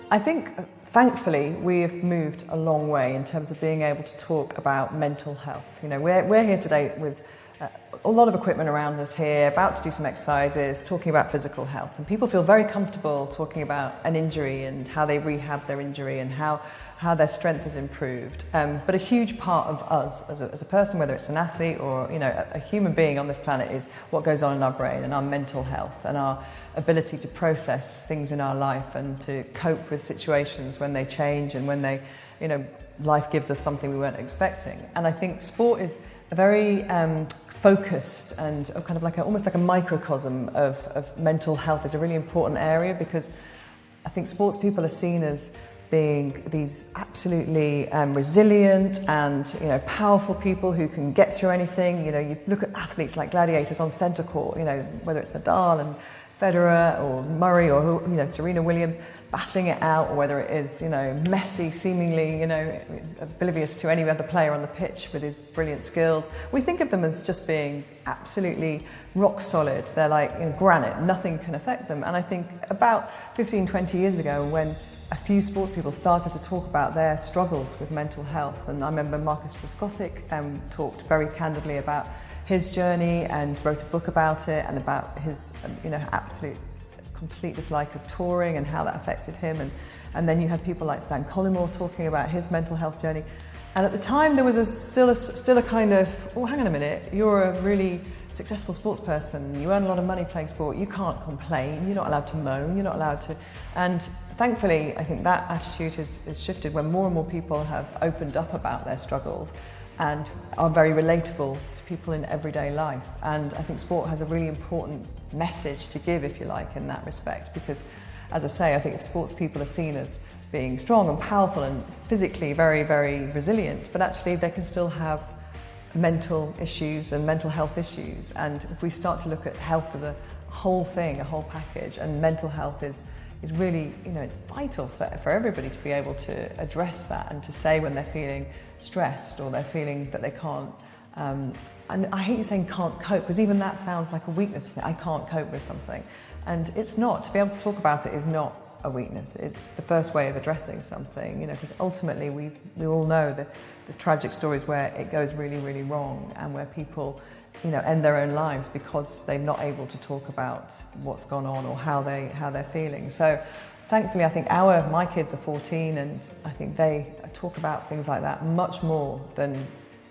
I think, thankfully, we have moved a long way in terms of being able to talk about mental health. You know, we're here today with a lot of equipment around us here, about to do some exercises, talking about physical health. And people feel very comfortable talking about an injury and how they rehab their injury and how their strength has improved. But a huge part of us as a person, whether it's an athlete or a human being on this planet, is what goes on in our brain and our mental health and our ability to process things in our life and to cope with situations when they change and when they, life gives us something we weren't expecting. And I think sport is a very focused and kind of like almost like a microcosm of mental health. Is a really important area, because I think sports people are seen as being these absolutely resilient and powerful people who can get through anything. You look at athletes like gladiators on centre court, whether it's Nadal and Federer or Murray or Serena Williams battling it out, or whether it is Messi seemingly oblivious to any other player on the pitch with his brilliant skills. We think of them as just being absolutely rock solid. They're like granite, nothing can affect them. And I think about 15-20 years ago, when a few sports people started to talk about their struggles with mental health, and I remember Marcus Trescothick talked very candidly about his journey and wrote a book about it, and about his absolute complete dislike of touring and how that affected him. And then you had people like Stan Collymore talking about his mental health journey. And at the time there was still a kind of, oh, hang on a minute, you're a really successful sports person, you earn a lot of money playing sport, you can't complain, you're not allowed to moan, you're not allowed to. And thankfully, I think that attitude has shifted when more and more people have opened up about their struggles and are very relatable to people in everyday life. And I think sport has a really important message to give, if you like, in that respect, because, as I say, I think if sports people are seen as being strong and powerful and physically very, very resilient, but actually they can still have mental issues and mental health issues. And if we start to look at health as a whole thing, a whole package, and mental health is really, it's vital for everybody to be able to address that and to say when they're feeling stressed or they're feeling that they can't, and I hate saying can't cope, because even that sounds like a weakness, to say I can't cope with something. And it's not. To be able to talk about it is not a weakness. It's the first way of addressing something, because ultimately we all know the tragic stories where it goes really, really wrong, and where people end their own lives because they're not able to talk about what's gone on or how they're feeling. So thankfully, I think my kids are 14, and I think they talk about things like that much more than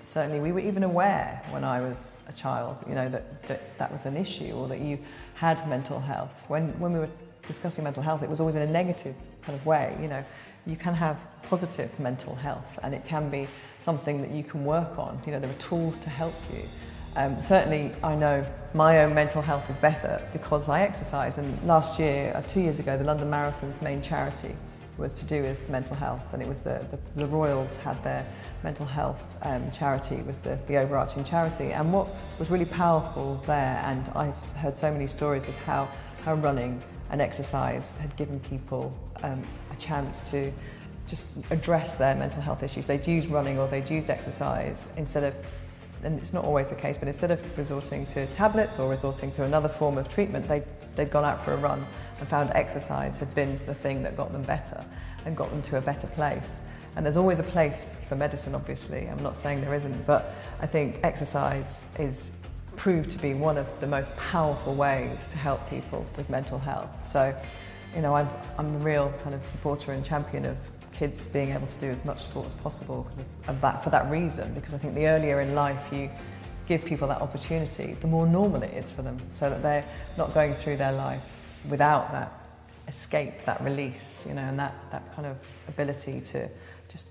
certainly we were even aware when I was a child, that was an issue, or that you had mental health. When we were discussing mental health, it was always in a negative kind of way. You can have positive mental health, and it can be something that you can work on. There are tools to help you. Certainly, I know my own mental health is better because I exercise. And last year, 2 years ago, the London Marathon's main charity was to do with mental health, and it was the Royals had their mental health charity, was the overarching charity. And what was really powerful there, and I heard so many stories, was how running and exercise had given people a chance to just address their mental health issues. They'd used running or they'd used exercise instead of, and it's not always the case, but instead of resorting to tablets or resorting to another form of treatment, they'd gone out for a run and found exercise had been the thing that got them better and got them to a better place. And there's always a place for medicine, obviously. I'm not saying there isn't, but I think exercise is proved to be one of the most powerful ways to help people with mental health. So, I'm a real kind of supporter and champion of kids being able to do as much sport as possible because of that, for that reason, because I think the earlier in life you give people that opportunity, the more normal it is for them, so that they're not going through their life without that escape, that release, and that kind of ability to just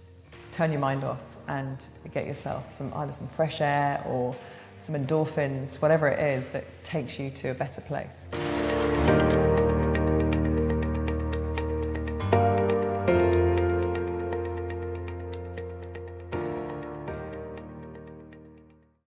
turn your mind off and get yourself either some fresh air or some endorphins, whatever it is that takes you to a better place.